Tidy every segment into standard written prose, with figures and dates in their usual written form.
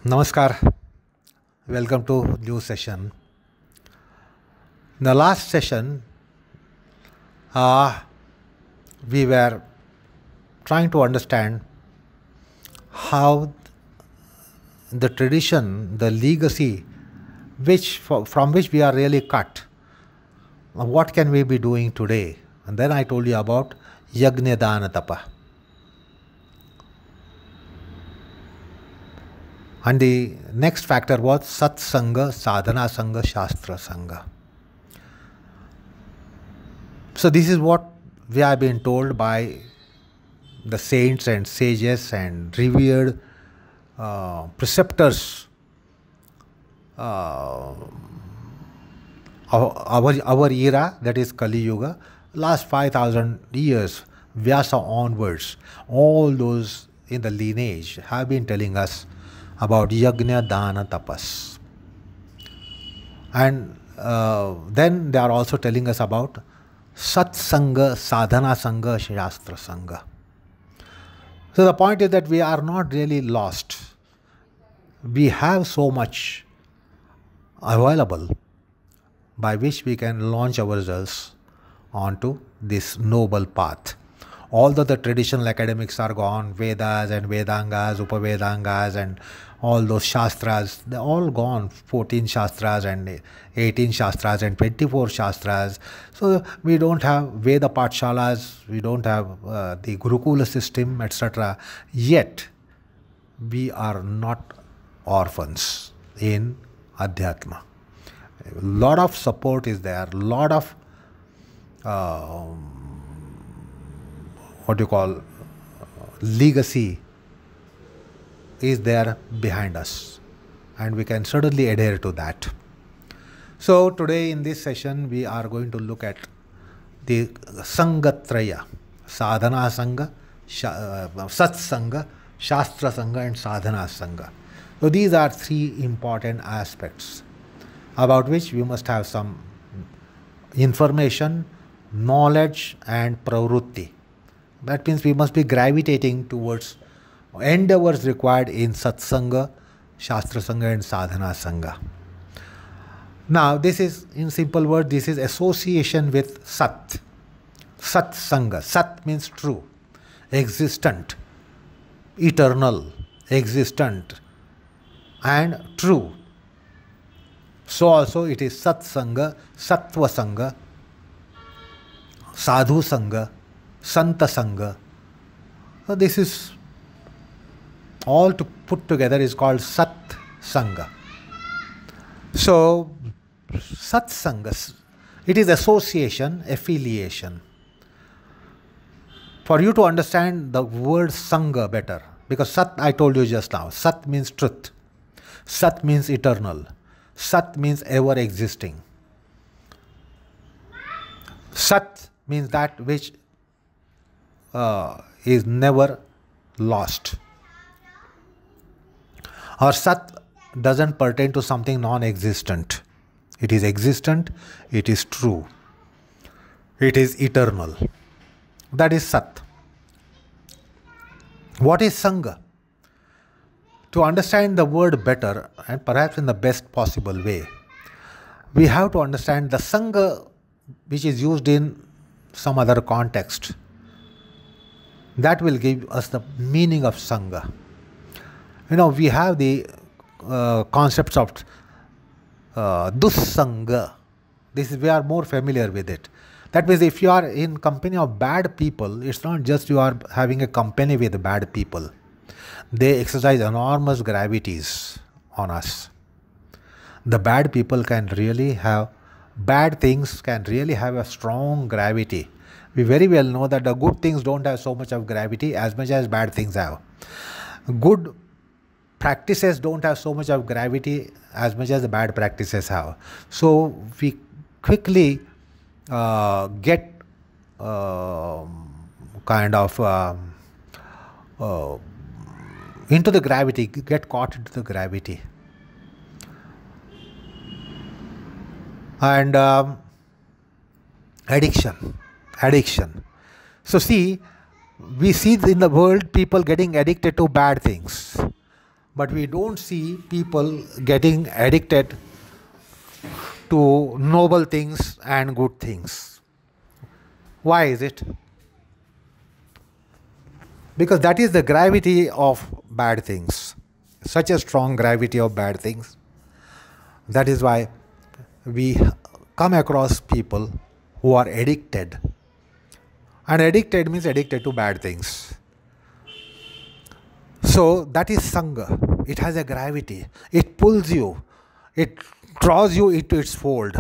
Namaskar. Welcome to new session. In the last session, uh, we were trying to understand how the tradition, the legacy, from which we are really cut. What can we be doing today? And then I told you about Yagna Dana Tapa. And the next factor was Sat Sangha, Sadhana Sangha, Shastra Sangha. So this is what we have been told by the saints and sages and revered preceptors our era, that is Kali Yuga, last 5,000 years, Vyasa onwards, all those in the lineage have been telling us about Yagna Dana Tapas. And then they are also telling us about Sat Sangha, Sadhana Sangha, Shastra Sangha. So the point is that we are not really lost. We have so much available by which we can launch ourselves onto this noble path. Although the traditional academics are gone, Vedas and Vedangas, Upavedangas and all those Shastras, they're all gone, 14 Shastras and 18 Shastras and 24 Shastras. So we don't have Veda Patshalas, we don't have the Gurukula system, etc. Yet, we are not orphans in Adhyatma. A lot of support is there, a lot of legacy is there behind us, and we can certainly adhere to that. So today in this session we are going to look at the Sangatraya, Sadhana Sangha, Sat Sangha, Shastra Sangha and Sadhana Sangha. So these are three important aspects about which we must have some information, knowledge and pravrutti. That means we must be gravitating towards endeavors required in Satsanga, Shastra Sangha and Sadhana Sangha. Now this is, in simple words, this is association with Sat. Sat Sangha. Sat means true, existent, eternal, existent and true. So also it is Sat Sangha, Sattva Sangha, Sadhu Sangha, Santa Sangha. So this is all to put together is called Sat Sangha. So Sat Sangha, it is association, affiliation. For you to understand the word Sangha better, because Sat I told you just now, Sat means truth, Sat means eternal, Sat means ever existing. Sat means that which is never lost. Or Sat doesn't pertain to something non-existent. It is existent, it is true, it is eternal. That is Sat. What is Sangha? To understand the word better and perhaps in the best possible way, we have to understand the Sangha which is used in some other context. That will give us the meaning of Sangha. You know, we have the concepts of Dussanga. We are more familiar with it. That means if you are in company of bad people, it's not just you are having a company with bad people. They exercise enormous gravities on us. The bad people can really have, bad things can really have a strong gravity. We very well know that the good things don't have so much of gravity as much as bad things have. Good practices don't have so much of gravity as much as the bad practices have. So we quickly get into the gravity, get caught into the gravity. And addiction. So see, we see in the world people getting addicted to bad things. but we don't see people getting addicted to noble things and good things. Why is it? Because that is the gravity of bad things, such a strong gravity of bad things. That is why we come across people who are addicted. And addicted means addicted to bad things. So that is Sangha. It has a gravity. It pulls you. It draws you into its fold.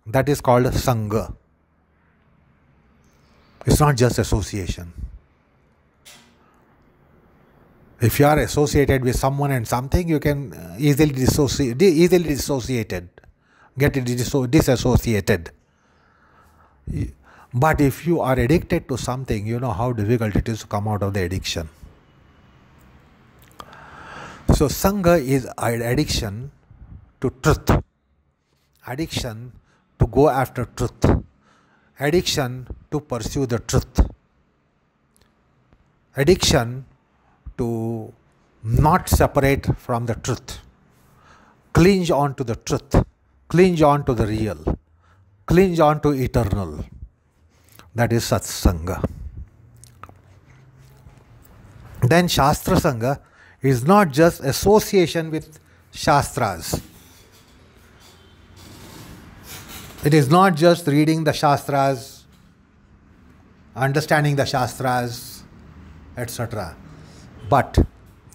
That is called Sangha. It's not just association. If you are associated with someone and something, you can easily disassociated, get disassociated. But if you are addicted to something, you know how difficult it is to come out of the addiction. So Sangha is an addiction to truth, addiction to go after truth, addiction to pursue the truth, addiction to not separate from the truth, cling on to the truth, cling on to the real, cling on to eternal. That is Satsanga. Then Shastra Sangha is not just association with Shastras. It is not just reading the Shastras, understanding the Shastras, etc., but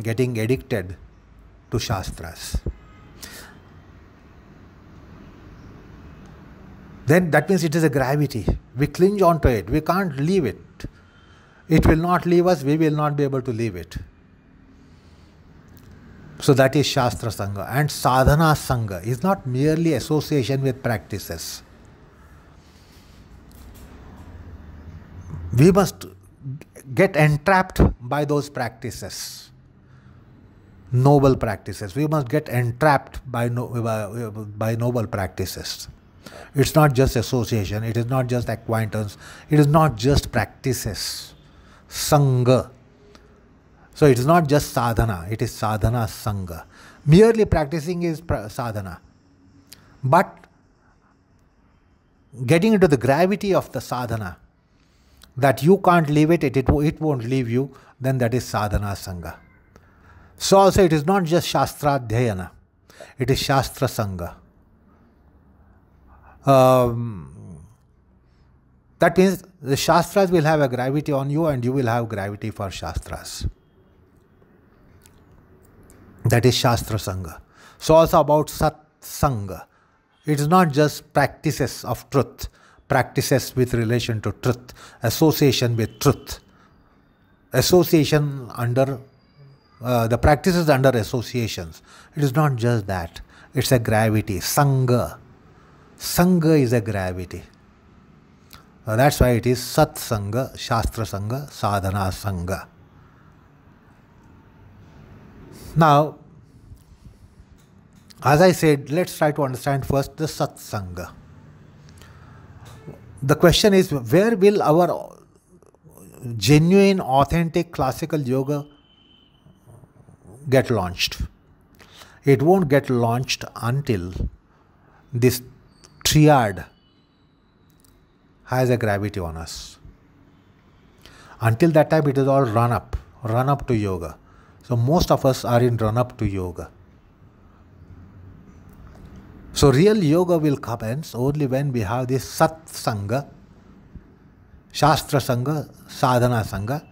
getting addicted to Shastras. Then that means it is a gravity. We cling on to it. We can't leave it. It will not leave us. We will not be able to leave it. So that is Shastra Sangha. And Sadhana Sangha is not merely association with practices. We must get entrapped by those practices, noble practices. We must get entrapped by noble practices. It's not just association, it is not just acquaintance, it is not just practices. Sangha. So it is not just sadhana, it is sadhana sangha. Merely practicing is sadhana. But getting into the gravity of the sadhana, that you can't leave it, it won't leave you, then that is sadhana sangha. So also it is not just shastra dhyayana, it is shastra sangha. That means the Shastras will have a gravity on you and you will have gravity for Shastras. That is Shastra Sangha. So also about Sat Sangha. It is not just practices of truth, practices with relation to truth, association with truth. Association under, the practices under associations. It is not just that. It's a gravity. Sangha. Sangha is a gravity. That's why it is Sat Sangha, Shastra Sangha, Sadhana Sangha. Now, as I said, let's try to understand first the Sat Sangha. The question is, where will our genuine, authentic classical yoga get launched? It won't get launched until this triad has a gravity on us. Until that time, it is all run up to yoga. So most of us are in run up to yoga. So real yoga will commence only when we have this Sat Sangha, Shastra Sangha, Sadhana Sangha.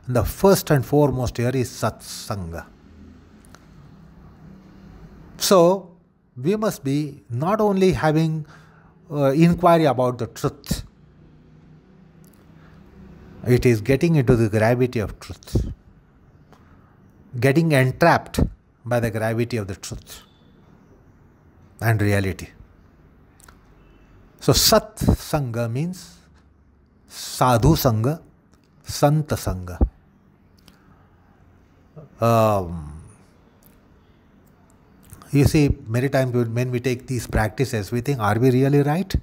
And the first and foremost here is Sat Sangha. So we must be not only having inquiry about the truth, it is getting into the gravity of truth, getting entrapped by the gravity of the truth and reality. So Sat Sangha means Sadhu Sangha, Santa Sangha. You see, many times when we take these practices, we think, are we really right?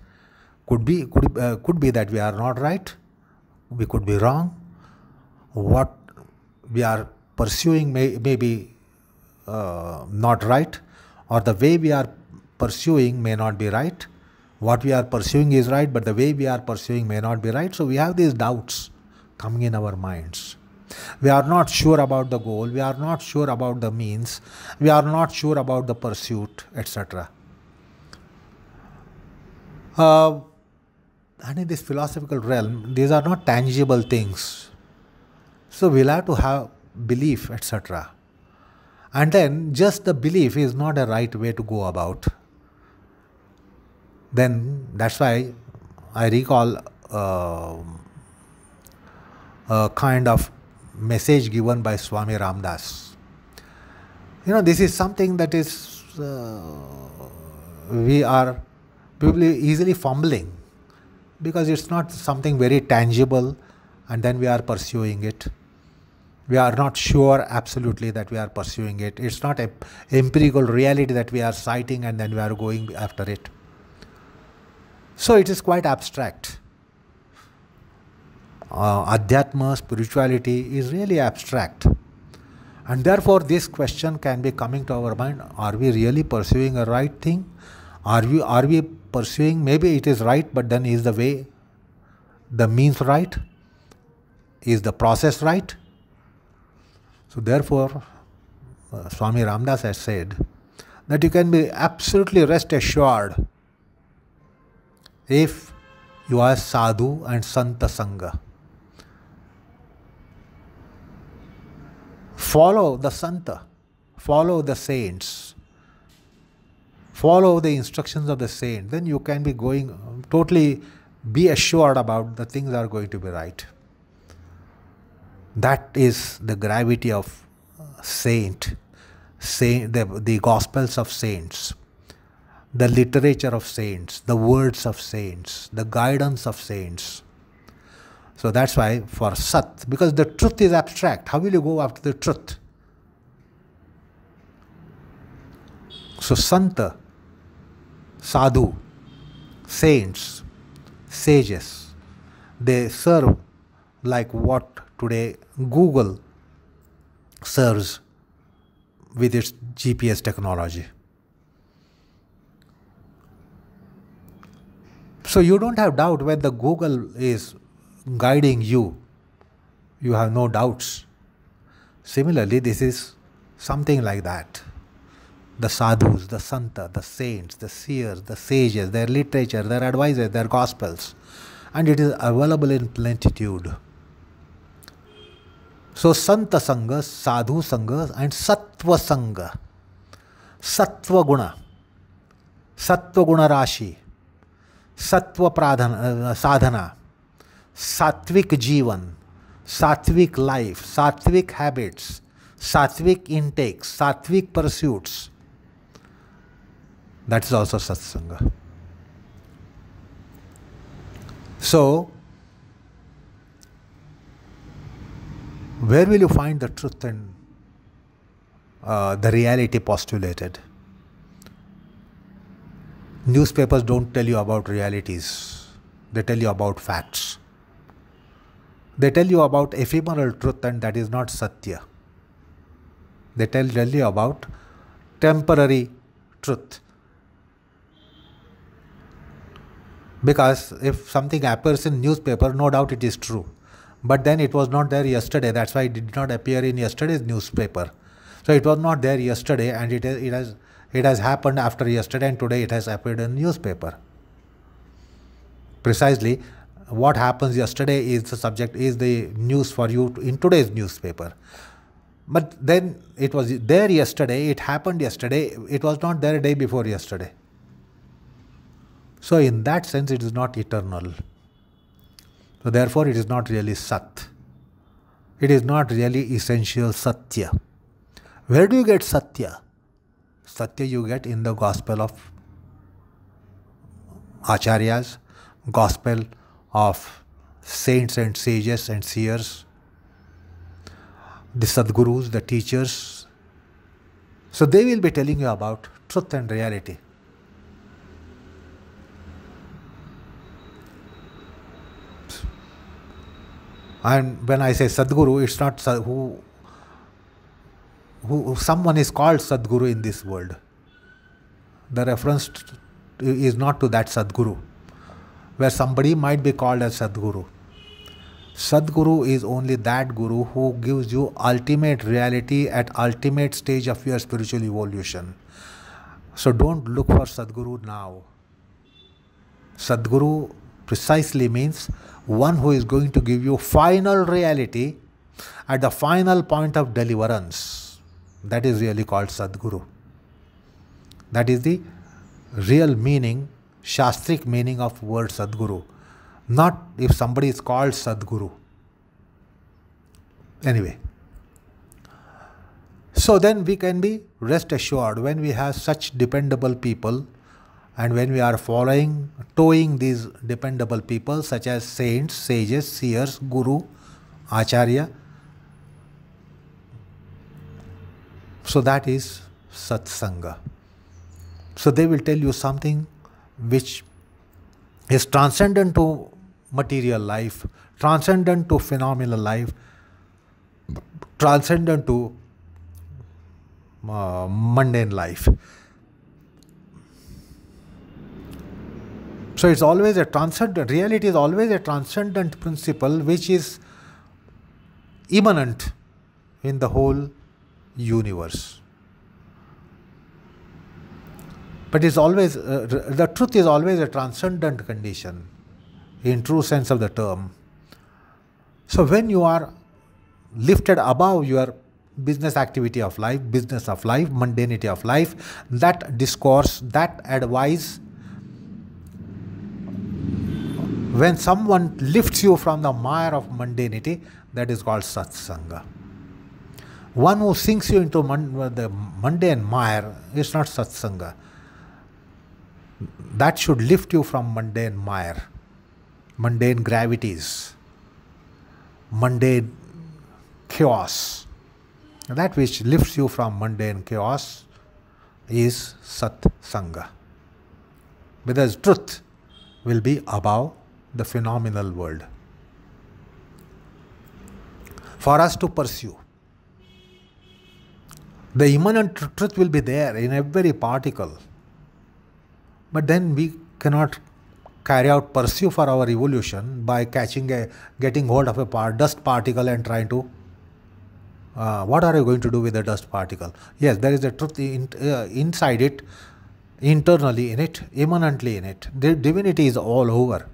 Could be that we are not right. We could be wrong. What we are pursuing may be not right, or the way we are pursuing may not be right. What we are pursuing is right, but the way we are pursuing may not be right. So we have these doubts coming in our minds. We are not sure about the goal, we are not sure about the means, we are not sure about the pursuit, etc. And in this philosophical realm, these are not tangible things. So we'll have to have belief, etc. And then just the belief is not a right way to go about. Then that's why I recall a kind of message given by Swami Ramdas. This is something that is we are probably easily fumbling, because it's not something very tangible, and then we are pursuing it. We are not sure absolutely that we are pursuing it. It's not an empirical reality that we are citing and then we are going after it. So it is quite abstract. Adhyatma, spirituality is really abstract. And therefore this question can be coming to our mind: are we really pursuing a right thing? Are we pursuing, maybe it is right, but then is the way, the means right? Is the process right? So therefore, Swami Ramdas has said that you can be absolutely rest assured if you are sadhu and santa sangha. Follow the santa, follow the saints, follow the instructions of the saint, then you can be going, totally be assured about the things are going to be right. That is the gravity of the Gospels of saints, the literature of saints, the words of saints, the guidance of saints. So that's why for Sat, because the truth is abstract, how will you go after the truth? So Santa, Sadhu, saints, sages, they serve like what today Google serves with its GPS technology. So you don't have doubt when the Google is guiding you. You have no doubts. Similarly, this is something like that. The sadhus, the santa, the saints, the seers, the sages, their literature, their advices, their gospels. And it is available in plenitude. So Santa Sangha, Sadhu Sangha and Sattva Sangha. Sattva Guna, Sattva Guna Rashi, Sattva Sadhana, Sattvic Jivan, Sattvic life, Sattvic habits, Sattvic intakes, Sattvic pursuits. That is also Satsanga. So, where will you find the truth and the reality postulated? Newspapers don't tell you about realities. They tell you about facts. They tell you about ephemeral truth, and that is not Satya. They tell you about temporary truth. Because if something appears in newspaper, no doubt it is true. But then it was not there yesterday. That's why it did not appear in yesterday's newspaper. So it was not there yesterday, and it has happened after yesterday, and today it has appeared in newspaper. Precisely, what happens yesterday is the subject, is the news for you in today's newspaper. But then it was there yesterday, it happened yesterday, it was not there a day before yesterday. So in that sense, it is not eternal. So therefore, it is not really Sat. It is not really essential Satya. Where do you get Satya? Satya you get in the Gospel of Acharyas, Gospel of saints and sages and seers, the Sadgurus, the teachers. So they will be telling you about truth and reality. And when I say Sadguru, it's not someone is called Sadguru in this world, the reference is not to that Sadguru, where somebody might be called as Sadguru. Sadguru is only that Guru who gives you ultimate reality at ultimate stage of your spiritual evolution. So don't look for Sadguru now. Sadguru precisely means one who is going to give you final reality at the final point of deliverance. That is really called Sadguru. That is the real meaning, Shastric meaning of word Sadguru. Not if somebody is called Sadguru. Anyway. So then we can be rest assured when we have such dependable people and when we are towing these dependable people such as saints, sages, seers, guru, acharya. So that is satsanga. So they will tell you something which is transcendent to material life, transcendent to phenomenal life, transcendent to mundane life. So it's always a transcendent, reality is always a transcendent principle which is immanent in the whole universe. But it's always, the truth is always a transcendent condition in true sense of the term. So when you are lifted above your business activity of life, business of life, mundanity of life, that discourse, that advice, when someone lifts you from the mire of mundanity, that is called satsanga. One who sinks you into the mundane mire is not satsanga. That should lift you from mundane mire, mundane gravities, mundane chaos. That which lifts you from mundane chaos is satsanga. Because truth will be above the phenomenal world. For us to pursue, the immanent truth will be there in every particle. But then we cannot carry out pursue for our evolution by getting hold of a dust particle and trying to what are you going to do with the dust particle? Yes, there is a truth inside it, internally in it, immanently in it. The divinity is all over.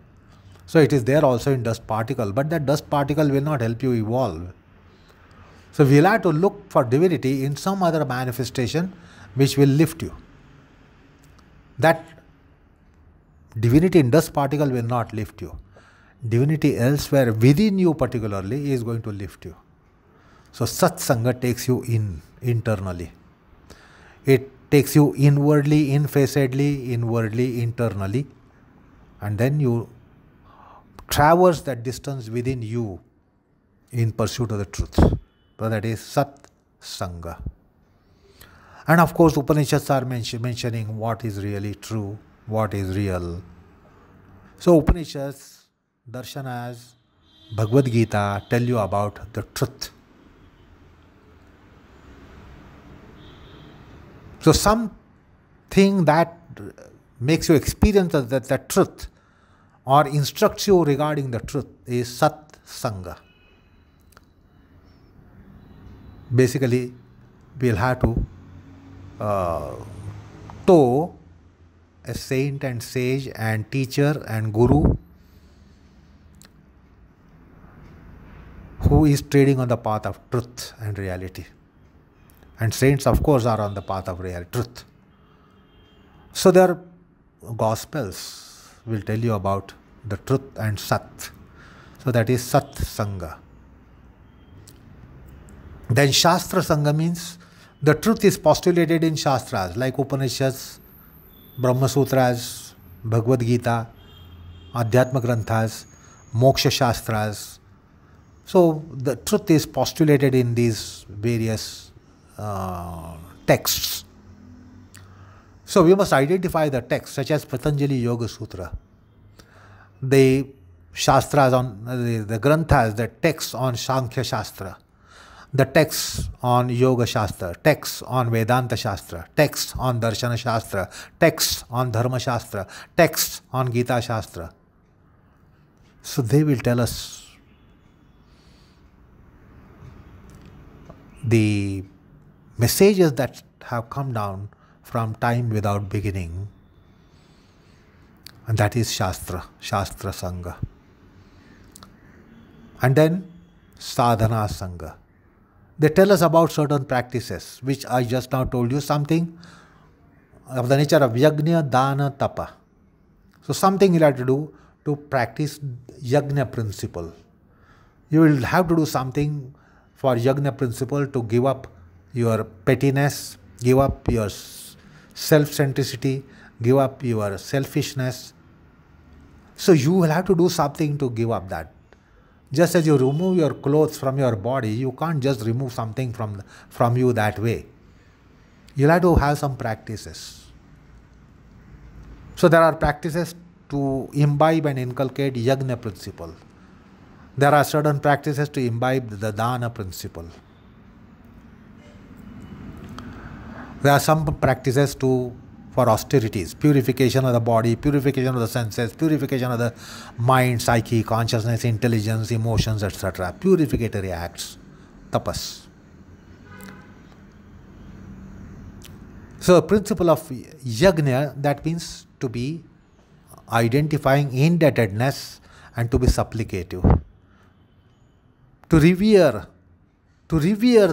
So it is there also in dust particle, but that dust particle will not help you evolve. So we'll have to look for divinity in some other manifestation which will lift you. That divinity in dust particle will not lift you. Divinity elsewhere within you particularly is going to lift you. So satsanga takes you internally. It takes you inwardly, infacedly, inwardly, internally, and then you traverse that distance within you in pursuit of the truth. So that is satsanga. And of course Upanishads are mentioning what is really true, what is real. So Upanishads, Darshanas, Bhagavad Gita tell you about the truth. So something that makes you experience that truth or instructs you regarding the truth is satsanga. Basically, we'll have to tow a saint and sage and teacher and guru who is treading on the path of truth and reality. And saints, of course, are on the path of real truth. So their Gospels will tell you about the truth and Sat. So that is Sat Sangha. Then Shastra Sangha means the truth is postulated in Shastras like Upanishads, Brahma Sutras, Bhagavad Gita, Adhyatma Granthas, Moksha Shastras. So the truth is postulated in these various texts. So we must identify the text, such as Patanjali Yoga Sutra, the Shastras on the Granthas, the texts on Sankhya Shastra, The texts on Yoga Shastra, texts on Vedanta Shastra, texts on Darshana Shastra, texts on Dharma Shastra, texts on Gita Shastra. So they will tell us the messages that have come down from time without beginning, and that is Shastra, Shastra Sangha. And then Sadhana Sangha. They tell us about certain practices, which I just now told you, something of the nature of Yajna, Dana, Tapa. So something you'll have to do to practice Yajna principle. You will have to do something for Yajna principle to give up your pettiness, give up your self-centricity, give up your selfishness. So you will have to do something to give up that. Just as you remove your clothes from your body, you can't just remove something from you that way. You'll have to have some practices. So there are practices to imbibe and inculcate Yajna principle. There are certain practices to imbibe the Dana principle. There are some practices for austerities, purification of the body, purification of the senses, purification of the mind, psyche, consciousness, intelligence, emotions, etc. Purificatory acts, tapas. So a principle of yajna, that means to be identifying indebtedness and to be supplicative. To revere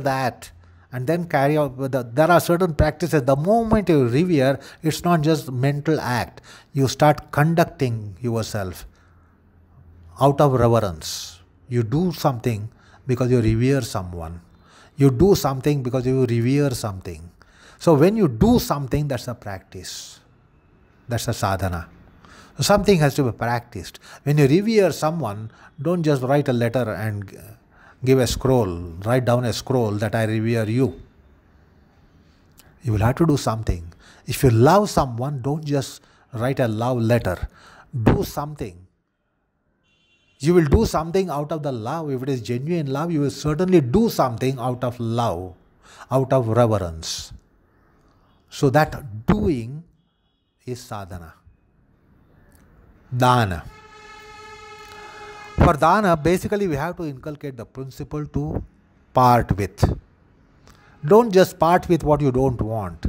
that and then carry out. There are certain practices. The moment you revere, it's not just mental act. You start conducting yourself out of reverence. You do something because you revere someone. You do something because you revere something. So when you do something, that's a practice. That's a sadhana. So something has to be practiced. When you revere someone, don't just write a letter and give a scroll, write down a scroll that I revere you. You will have to do something. If you love someone, don't just write a love letter. Do something. You will do something out of the love. If it is genuine love, you will certainly do something out of love, out of reverence. So that doing is sadhana. Dana. For dana, basically we have to inculcate the principle to part with. Don't just part with what you don't want.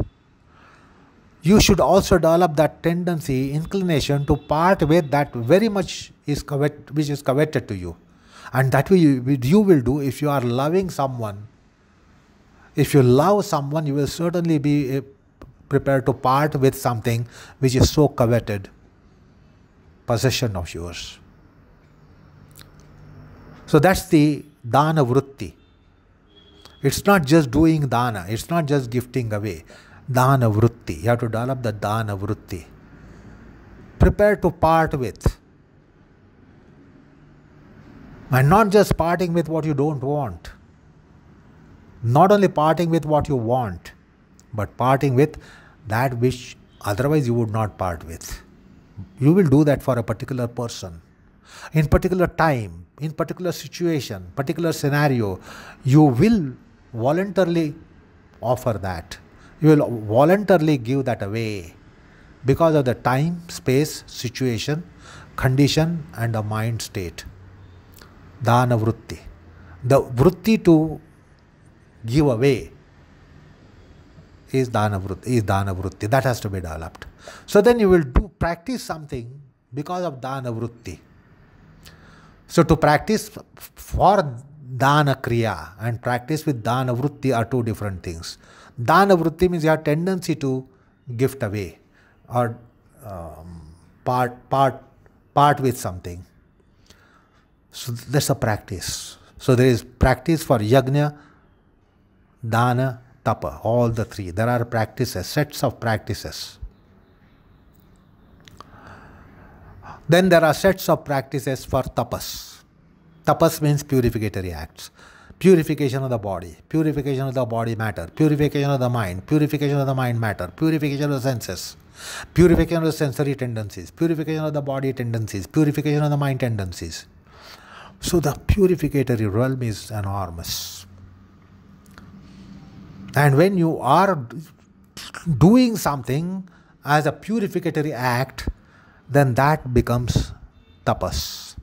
You should also develop that tendency, inclination to part with that very much which is coveted to you. And that way you will do if you are loving someone. If you love someone, you will certainly be prepared to part with something which is so coveted possession of yours. So that's the dana vritti. It's not just doing dana, it's not just gifting away. Dana vritti. You have to develop the dana vritti. Prepare to part with. And not just parting with what you don't want. Not only parting with what you want, but parting with that which otherwise you would not part with. You will do that for a particular person. In particular time, in particular situation, particular scenario, you will voluntarily offer that. You will voluntarily give that away because of the time, space, situation, condition and the mind state. Dana vritti. The vritti to give away is dana vritti. That has to be developed. So then you will practice something because of dana vritti. So to practice for dana kriya and practice with dana vritti are two different things. Dana vritti means you have tendency to gift away or part with something. So that's a practice. So there is practice for yajna, dana, tapa, all the three. There are practices, sets of practices. Then there are sets of practices for tapas. Tapas means purificatory acts. Purification of the body, purification of the body matter, purification of the mind matter, purification of the senses, purification of the sensory tendencies, purification of the body tendencies, purification of the mind tendencies. So the purificatory realm is enormous. And when you are doing something as a purificatory act, then that becomes tapas.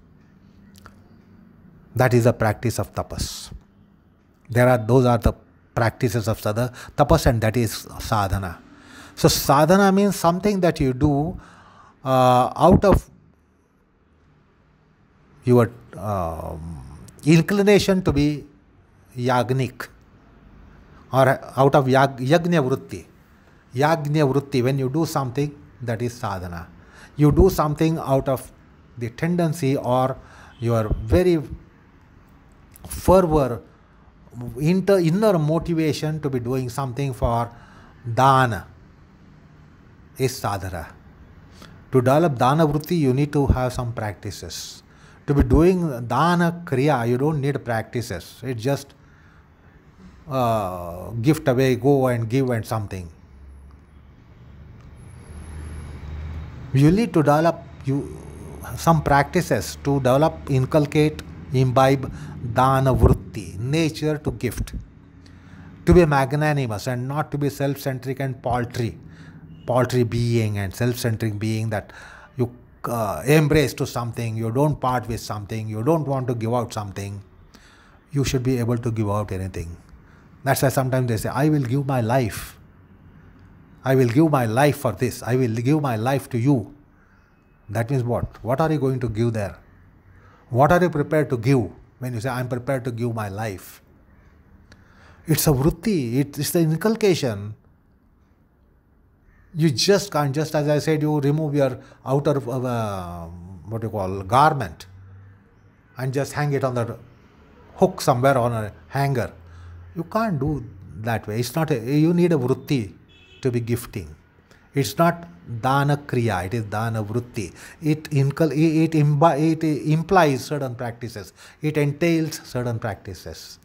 That is a practice of tapas. Those are the practices of tapas, and that is sadhana. So sadhana means something that you do out of your inclination to be yagnik, or out of yagnya vritti. Yagnya vritti, when you do something, that is sadhana. You do something out of the tendency or your very fervor, inner motivation to be doing something for dana is sadhana. To develop dana vritti, you need to have some practices. To be doing dana kriya, you don't need practices. It's just gift away, go and give and something. You need to develop some practices to develop, inculcate, imbibe dana vritti, nature to gift. To be magnanimous and not to be self-centric and paltry being and self-centric being, that you embrace to something, you don't part with something, you don't want to give out something. You should be able to give out anything. That's why sometimes they say, I will give my life. I will give my life for this. I will give my life to you. That means what? What are you going to give there? What are you prepared to give when you say, I am prepared to give my life? It's a vritti. It's the inculcation. You just can't, just as I said, you remove your outer, garment and just hang it on the hook somewhere on a hanger. You can't do that way. It's not you need a vritti to be gifting. It's not dana kriya, it is dana vritti. It implies certain practices. It entails certain practices.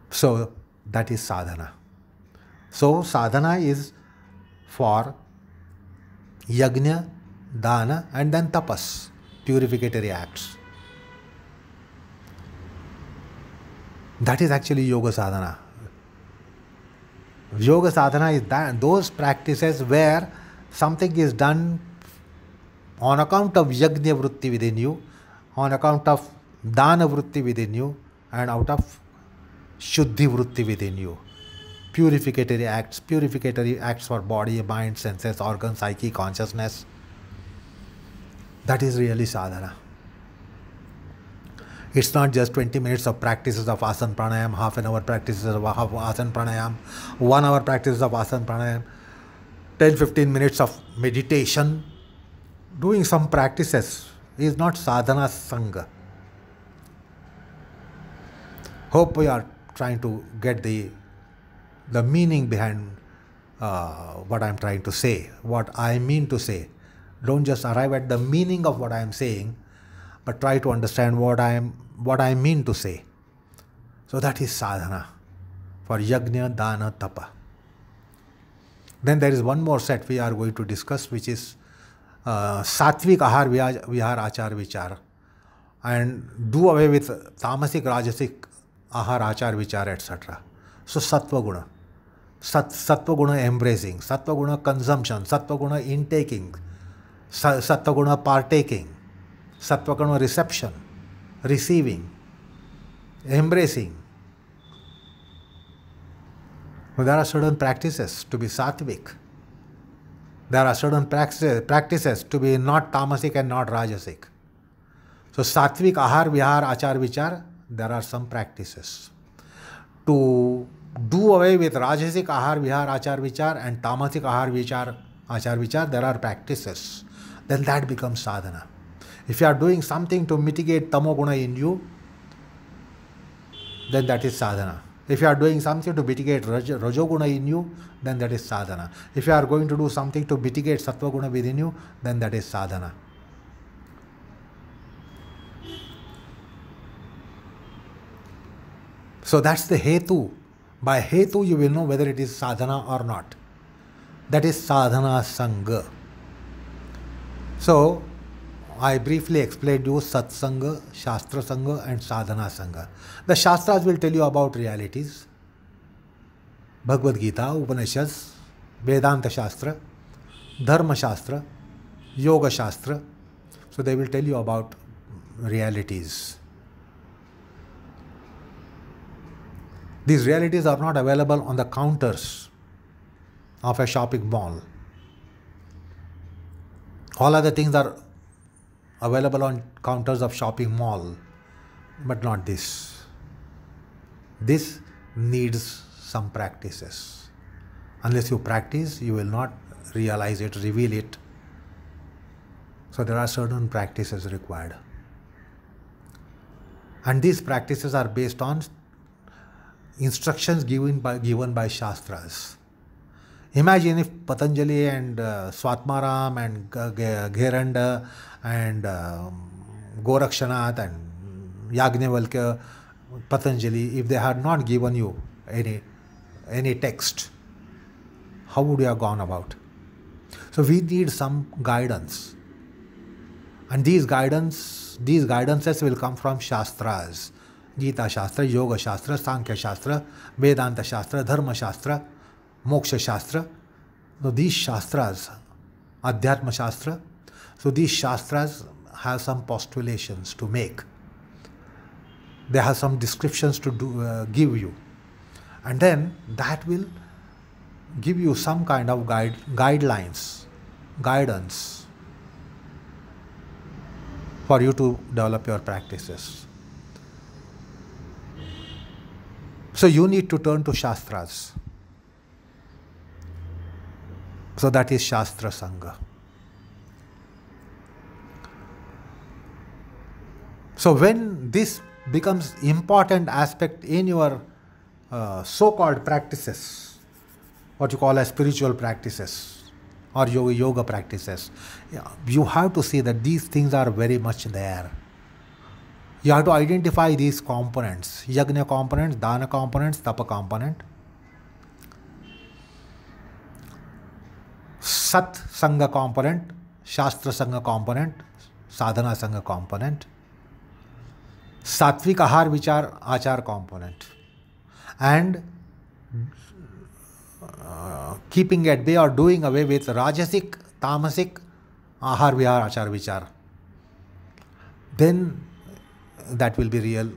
So that is sadhana. So sadhana is for yajna, dana, and then tapas, purificatory acts. That is actually yoga sadhana. Yoga sadhana is those practices where something is done on account of yajna vritti within you, on account of dana vritti within you, and out of shuddhi vritti within you. Purificatory acts for body, mind, senses, organs, psyche, consciousness. That is really sadhana. It's not just 20 minutes of practices of asana pranayam, half an hour practices of asana pranayam, 1 hour practices of asana pranayam, 10-15 minutes of meditation. Doing some practices is not sadhana sangha. Hope we are trying to get the meaning behind what I'm trying to say, what I mean to say. Don't just arrive at the meaning of what I am saying, but try to understand what I mean to say. So that is sadhana for yajna, dana, tapa. Then there is one more set we are going to discuss, which is satvik ahar, vihar, achar, vichar, and do away with tamasik, rajasic ahar, achar, vichar, etc. So sattva guna. Sattva guna embracing, sattva guna consumption, sattva guna intaking, sattva guna partaking, sattva guna reception, receiving, embracing. Well, there are certain practices to be sattvic. There are certain practices to be not tamasic and not rajasic. So sattvic ahar, vihar, achar, vichar, there are some practices. To do away with rajasic ahar, vihar, achar, vichar and tamasic ahar, vichar, achar, vichar, there are practices. Then that becomes sadhana. If you are doing something to mitigate tamoguna in you, then that is sadhana. If you are doing something to mitigate rajoguna in you, then that is sadhana. If you are going to do something to mitigate sattvaguna within you, then that is sadhana. So that's the hetu. By hetu you will know whether it is sadhana or not. That is sadhana sangha. So I briefly explained you satsanga, shastra sangha and sadhana sangha. The shastras will tell you about realities. Bhagavad Gita, Upanishads, Vedanta Shastra, Dharma Shastra, Yoga Shastra. So they will tell you about realities. These realities are not available on the counters of a shopping mall. All other things are available on counters of shopping mall, but not this. This needs some practices. Unless you practice, you will not realize it, reveal it. So there are certain practices required. And these practices are based on instructions given by Shastras. Imagine if Patanjali and Swatmaram and Gheranda and Gorakshanath and Yajnavalkya, Patanjali, if they had not given you any text, how would you have gone about? So we need some guidance. And these guidances will come from Shastras. Gita Shastra, Yoga Shastra, Sankhya Shastra, Vedanta Shastra, Dharma Shastra, Moksha Shastra. So these Shastras, Adhyatma Shastra, so these Shastras have some postulations to make. They have some descriptions to give you. And then that will give you some kind of guidance for you to develop your practices. So you need to turn to Shastras. So that is Shastra Sangha. So when this becomes important aspect in your so-called practices, what you call as spiritual practices or yoga practices, you have to see that these things are very much there. You have to identify these components: yajna components, dana components, tapa component, sat sangha component, shastra sangha component, sadhana sangha component, satvik ahar vichar achar component, and keeping at bay or doing away with rajasic, tamasic, ahar vihar, achar vichar. Then that will be real,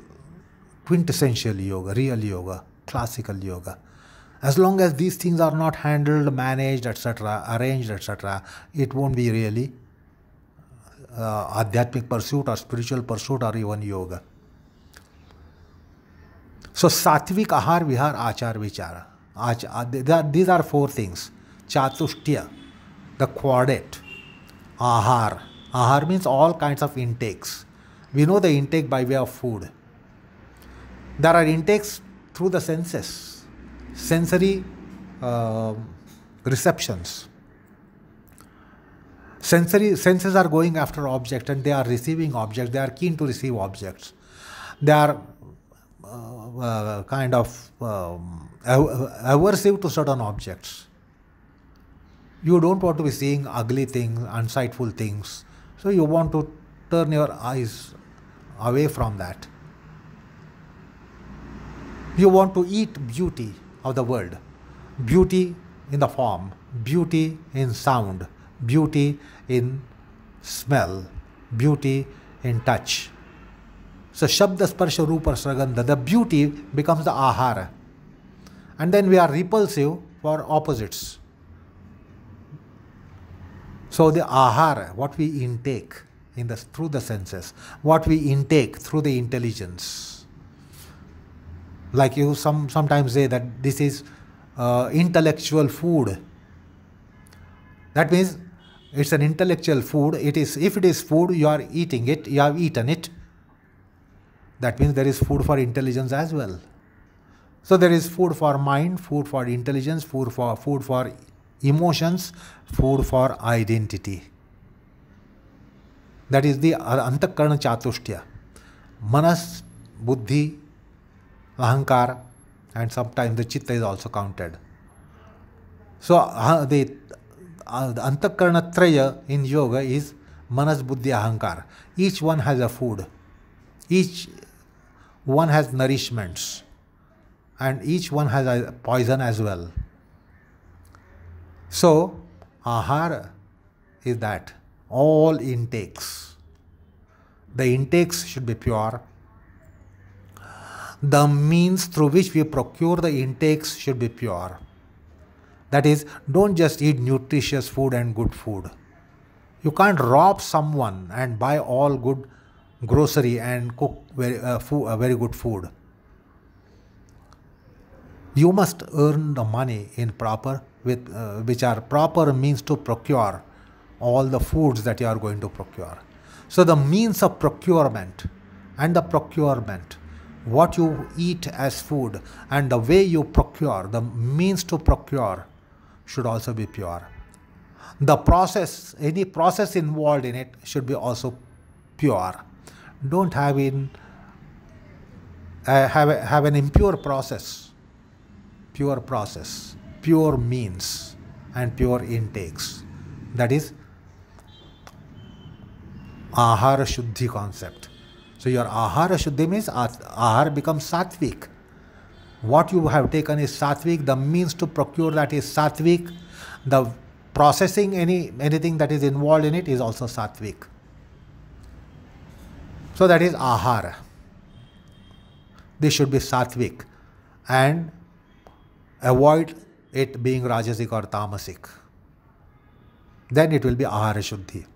quintessential yoga, real yoga, classical yoga. As long as these things are not handled, managed, etc., arranged, etc., it won't be really adhyatmic pursuit or spiritual pursuit or even yoga. So satvik ahar vihar achar vichara. These are four things. Chatushtya, the quadrate. Ahar. Ahar means all kinds of intakes. We know the intake by way of food. There are intakes through the senses, sensory receptions. Senses are going after objects and they are receiving objects. They are keen to receive objects. They are kind of aversive to certain objects. You don't want to be seeing ugly things, unsightful things. So you want to turn your eyes away from that. You want to eat beauty of the world. Beauty in the form, beauty in sound, beauty in smell, beauty in touch. So Shabda Sparsha Rupa Sragandha, the beauty becomes the ahara. And then we are repulsive for opposites. So the ahara, what we intake through the senses, what we intake through the intelligence. Like you sometimes say that this is intellectual food. That means it's an intellectual food. If it is food, you are eating it, you have eaten it. That means there is food for intelligence as well. So there is food for mind, food for intelligence, food for emotions, food for identity. That is the Antakarana Chatushtya. Manas, Buddhi, Ahankar, and sometimes the Chitta is also counted. So the Antakarana Traya in yoga is Manas, Buddhi, Ahankar. Each one has a food. Each one has nourishments. and each one has a poison as well. So, ahara is that all intakes. The intakes should be pure. The means through which we procure the intakes should be pure. That is, don't just eat nutritious food and good food. You can't rob someone and buy all good grocery and cook very good food. You must earn the money in which are proper means to procure all the foods that you are going to procure. So the means of procurement and the procurement, what you eat as food and the way you procure, the means to procure should also be pure. The process, any process involved in it should be also pure. Don't have an impure process. Pure process, pure means and pure intakes. That is ahara shuddhi concept. So your ahara shuddhi means ahara becomes sattvic. What you have taken is sattvic, the means to procure that is sattvic, the processing anything that is involved in it is also sattvic. So that is ahara. This should be sattvic and avoid it being rajasic or tamasic. Then it will be ahara shuddhi.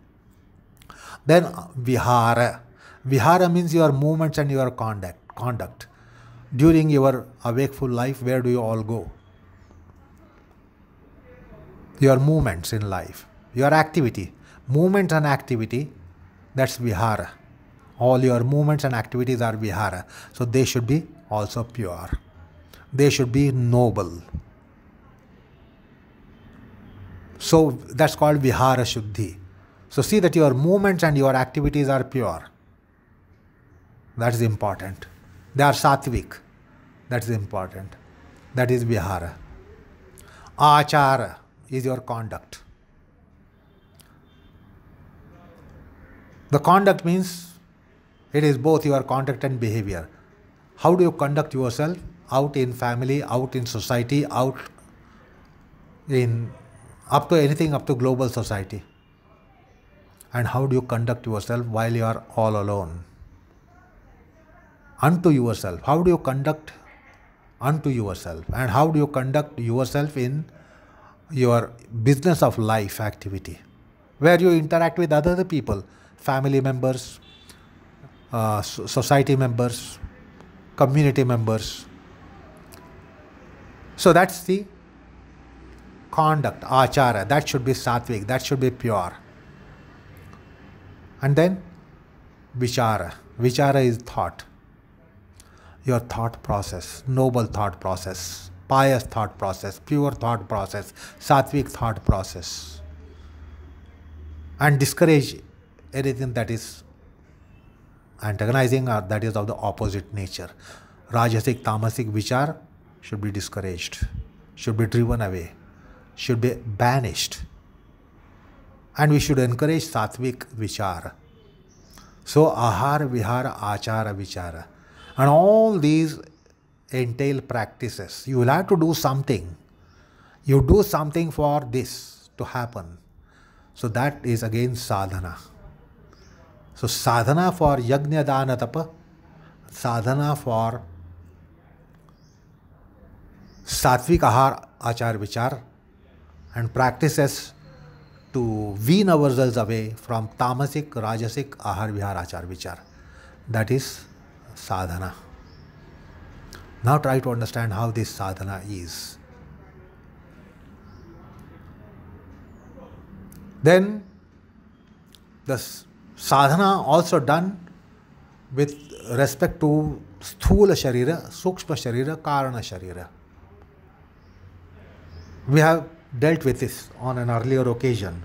Then vihara. Vihara means your movements and your conduct. During your awakeful life, where do you all go? Your movements in life, your activity. Movement and activity, that's vihara. All your movements and activities are vihara. So they should be also pure. They should be noble. So that's called vihara shuddhi. So see that your movements and your activities are pure. That is important. They are sattvic. That is important. That is vihara. Achara is your conduct. The conduct means it is both your conduct and behavior. How do you conduct yourself out in family, out in society, up to anything, up to global society? And how do you conduct yourself while you are all alone? Unto yourself. How do you conduct unto yourself? And how do you conduct yourself in your business of life activity, where you interact with other people, family members, society members, community members. So that's the conduct, achara. That should be sattvic, that should be pure. And then vichara. Vichara is thought. Your thought process, noble thought process, pious thought process, pure thought process, sattvic thought process. And discourage anything that is antagonizing or that is of the opposite nature. Rajasic, tamasic vichar should be discouraged, should be driven away, should be banished. And we should encourage sattvic vichara. So ahara, vihara, achara, vichara. And all these entail practices. You will have to do something. You do something for this to happen. So that is again sadhana. So sadhana for yajna dana tapa, sadhana for sattvic ahar, achar, vichar, and practices to wean ourselves away from tamasic, rajasic, ahar, vihar, achar, vichar. That is sadhana. Now try to understand how this sadhana is. Then the sadhana also done with respect to sthula sharira, sukshma sharira, karana sharira. We have dealt with this on an earlier occasion.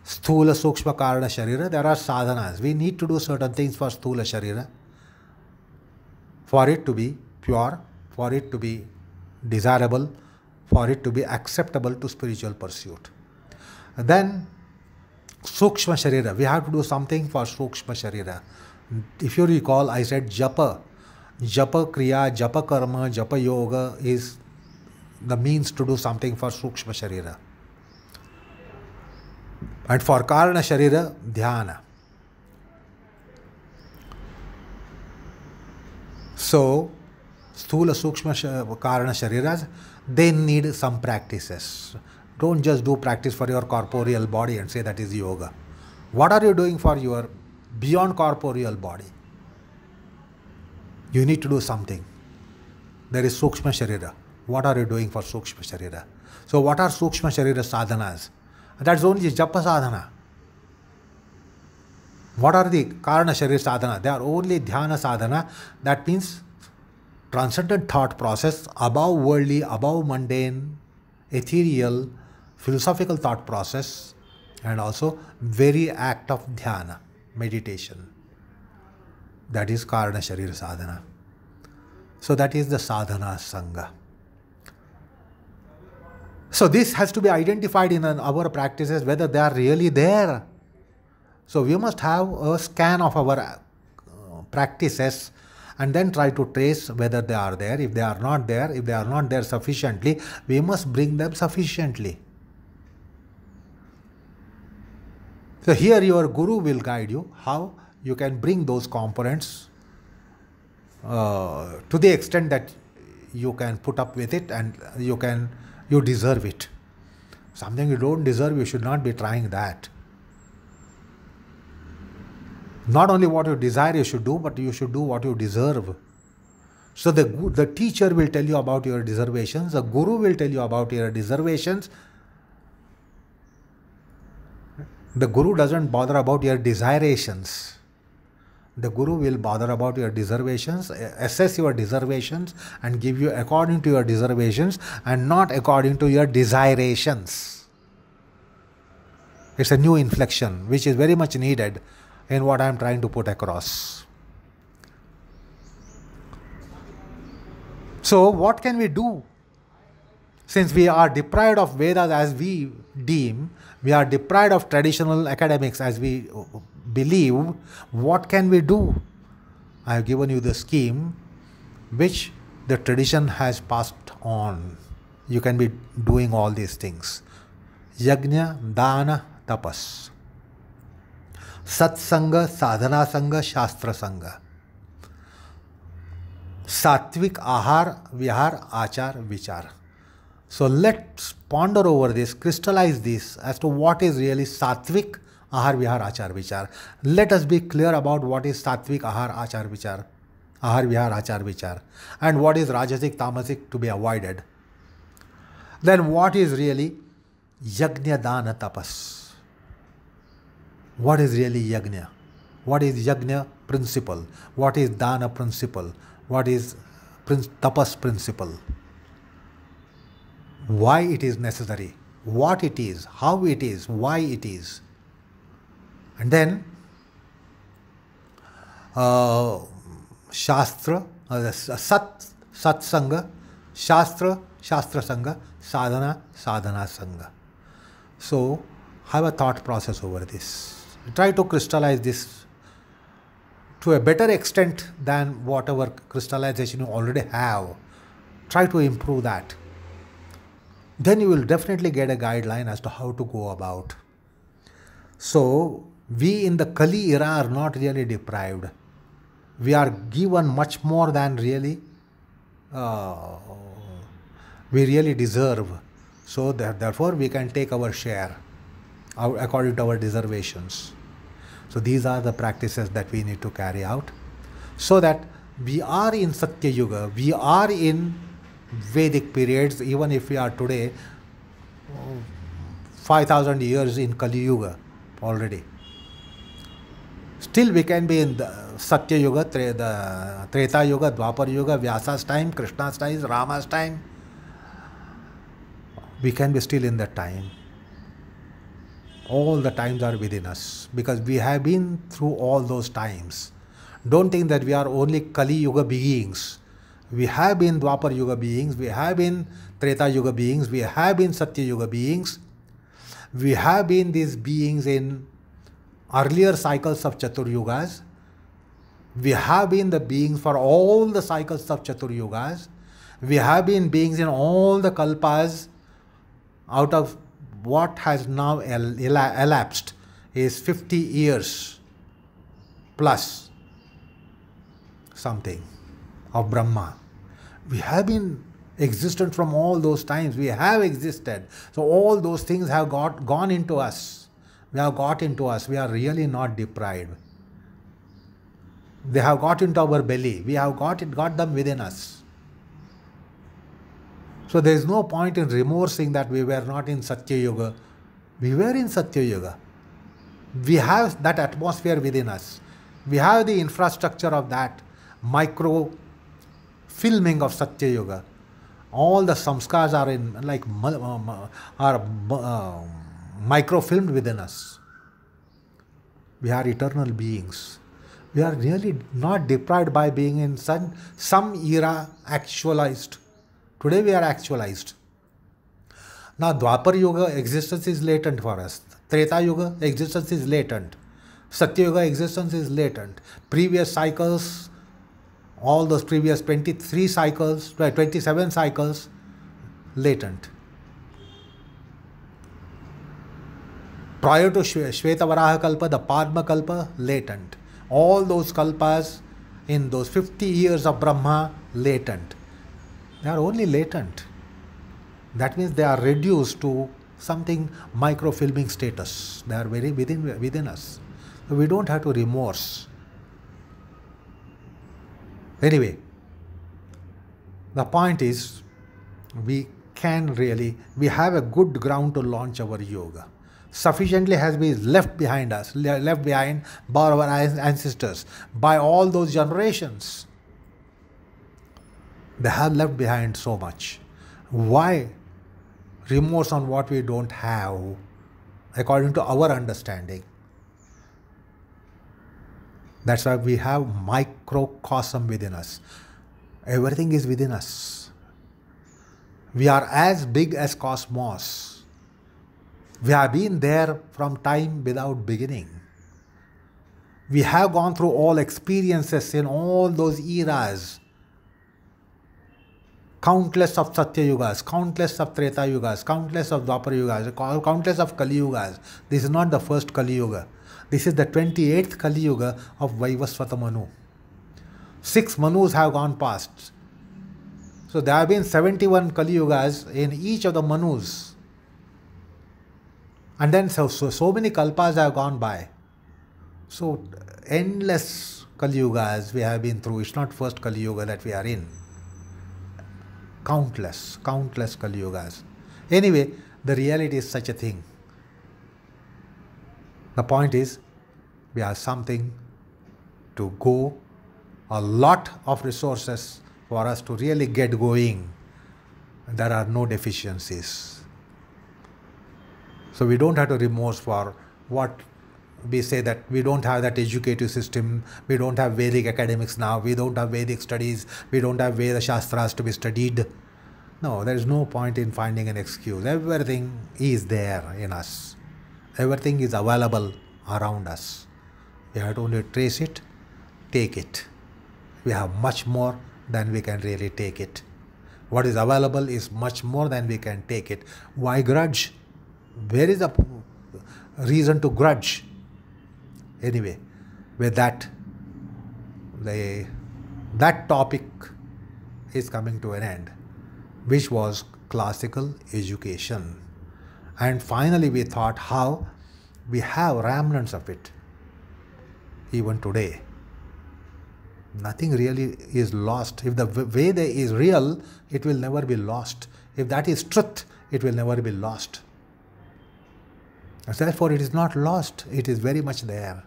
Sthula, sukshma, karana sharira, there are sadhanas. We need to do certain things for sthula sharira, for it to be pure, for it to be desirable, for it to be acceptable to spiritual pursuit. Then sukshma sharira, we have to do something for sukshma sharira. If you recall, I said japa. Japa Kriya, Japa Karma, Japa Yoga is the means to do something for Sukshma Sharira. And for Karana Sharira, Dhyana. So, Sthula Sukshma Karana Shariras, they need some practices. Don't just do practice for your corporeal body and say that is yoga. What are you doing for your beyond corporeal body? You need to do something. There is Sukshma Sharira. What are you doing for Sukshma Sharira? So what are Sukshma Sharira sadhanas? That's only Japa sadhana. What are the Karana Sharira sadhana? They are only Dhyana sadhana. That means transcendent thought process, above worldly, above mundane, ethereal, philosophical thought process, and also very act of dhyana, meditation. That is Karana Sharira sadhana. So that is the sadhana sangha. So this has to be identified in our practices whether they are really there. So we must have a scan of our practices and then try to trace whether they are there. If they are not there sufficiently, we must bring them sufficiently. So here your guru will guide you how you can bring those components to the extent that you can put up with it and you deserve it. Something you don't deserve, you should not be trying that. Not only what you desire you should do, but you should do what you deserve. So the teacher will tell you about your deservations, the guru will tell you about your deservations. The guru doesn't bother about your desirations. The guru will bother about your deservations, assess your deservations and give you according to your deservations and not according to your desirations. It's a new inflection which is very much needed in what I am trying to put across. So what can we do? Since we are deprived of Vedas as we deem, we are deprived of traditional academics as we believe, what can we do? I have given you the scheme which the tradition has passed on. You can be doing all these things. Yajna, Dana, Tapas. Satsanga, Sadhana Sangha, Shastra Sangha. Satvik Ahar, Vihar, Achar, Vichar. So let's ponder over this, crystallize this as to what is really Satvik Ahar, Vihar, Achar, Vichar. Let us be clear about what is Satvik Ahar, Achar, Vichar. Ahar, Vihar, Achar, Vichar. And what is Rajasic, Tamasic to be avoided. Then what is really Yajna, Dana, Tapas? What is really Yajna? What is Yajna principle? What is Dana principle? What is Tapas principle? Why it is necessary? What it is? How it is? Why it is? And then Shastra, Satsanga, Shastra, Shastra Sangha, Sadhana, Sadhana Sangha. So have a thought process over this. Try to crystallize this to a better extent than whatever crystallization you already have. Try to improve that. Then you will definitely get a guideline as to how to go about. So we in the Kali era are not really deprived. We are given much more than really we really deserve. So therefore we can take our share according to our deservations. So these are the practices that we need to carry out so that we are in Satya Yuga, we are in Vedic periods, even if we are today 5,000 years in Kali Yuga already. Still we can be in the Satya Yuga, the Treta Yuga, Dwapar Yuga, Vyasa's time, Krishna's time, Rama's time. We can be still in that time. All the times are within us because we have been through all those times. Don't think that we are only Kali Yuga beings. We have been Dwapar Yuga beings, we have been Treta Yuga beings, we have been Satya Yuga beings. We have been these beings in earlier cycles of Chatur Yugas. We have been the beings for all the cycles of Chatur Yugas. We have been beings in all the kalpas. Out of what has now elapsed is 50 years plus something of Brahma. We have been existent from all those times. We have existed. So all those things have gone into us. They have got into us. We are really not deprived. They have got into our belly. We have got them within us. So there is no point in remorsing that we were not in Satya Yuga. We were in Satya Yuga. We have that atmosphere within us. We have the infrastructure of that micro filming of Satya Yuga. All the samskars are in microfilmed within us. We are eternal beings. We are really not deprived by being in some era actualized. Today we are actualized. Now Dwapar Yuga existence is latent for us. Treta Yuga existence is latent. Satya Yuga existence is latent. Previous cycles, all those previous 23 cycles, 27 cycles, latent. Prior to Shvetavaraha Kalpa, the Padma Kalpa, latent. All those kalpas in those 50 years of Brahma, latent. They are only latent. That means they are reduced to something microfilming status. They are very within us. So we don't have to remorse. Anyway, the point is we have a good ground to launch our yoga. Sufficiently has been left behind us, left behind by our ancestors, by all those generations. They have left behind so much. Why remorse on what we don't have according to our understanding? That's why we have microcosm within us. Everything is within us. We are as big as cosmos. We have been there from time without beginning. We have gone through all experiences in all those eras. Countless of Satya Yugas, countless of Treta Yugas, countless of Dwapar Yugas, countless of Kali Yugas. This is not the first Kali Yuga. This is the 28th Kali Yuga of Vaivasvata Manu. 6 Manus have gone past. So there have been 71 Kali Yugas in each of the Manus. And then so many kalpas have gone by. So endless Kali Yugas we have been through. It's not first Kali Yuga that we are in. Countless Kali Yugas. Anyway, the reality is such a thing. The point is, we have something to go, a lot of resources for us to really get going. There are no deficiencies. So we don't have to remorse for what we say, that we don't have that educative system, we don't have Vedic academics now, we don't have Vedic studies, we don't have Veda Shastras to be studied. No, there is no point in finding an excuse. Everything is there in us. Everything is available around us. We have to only trace it, take it. We have much more than we can really take it. What is available is much more than we can take it. Why grudge? Where is the reason to grudge? Anyway, with that, that topic is coming to an end, which was classical education. And finally we thought how we have remnants of it even today. Nothing really is lost. If the Veda is real, it will never be lost. If that is truth, it will never be lost. And therefore it is not lost, it is very much there.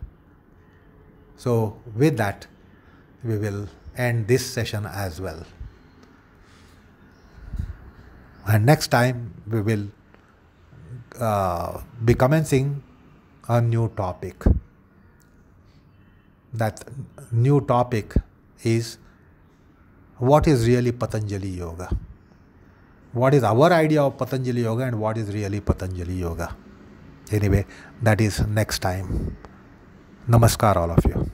So with that, we will end this session as well. And next time we will be commencing a new topic. That new topic is, what is really Patanjali Yoga? What is our idea of Patanjali Yoga and what is really Patanjali Yoga? Anyway, that is next time. Namaskar all of you.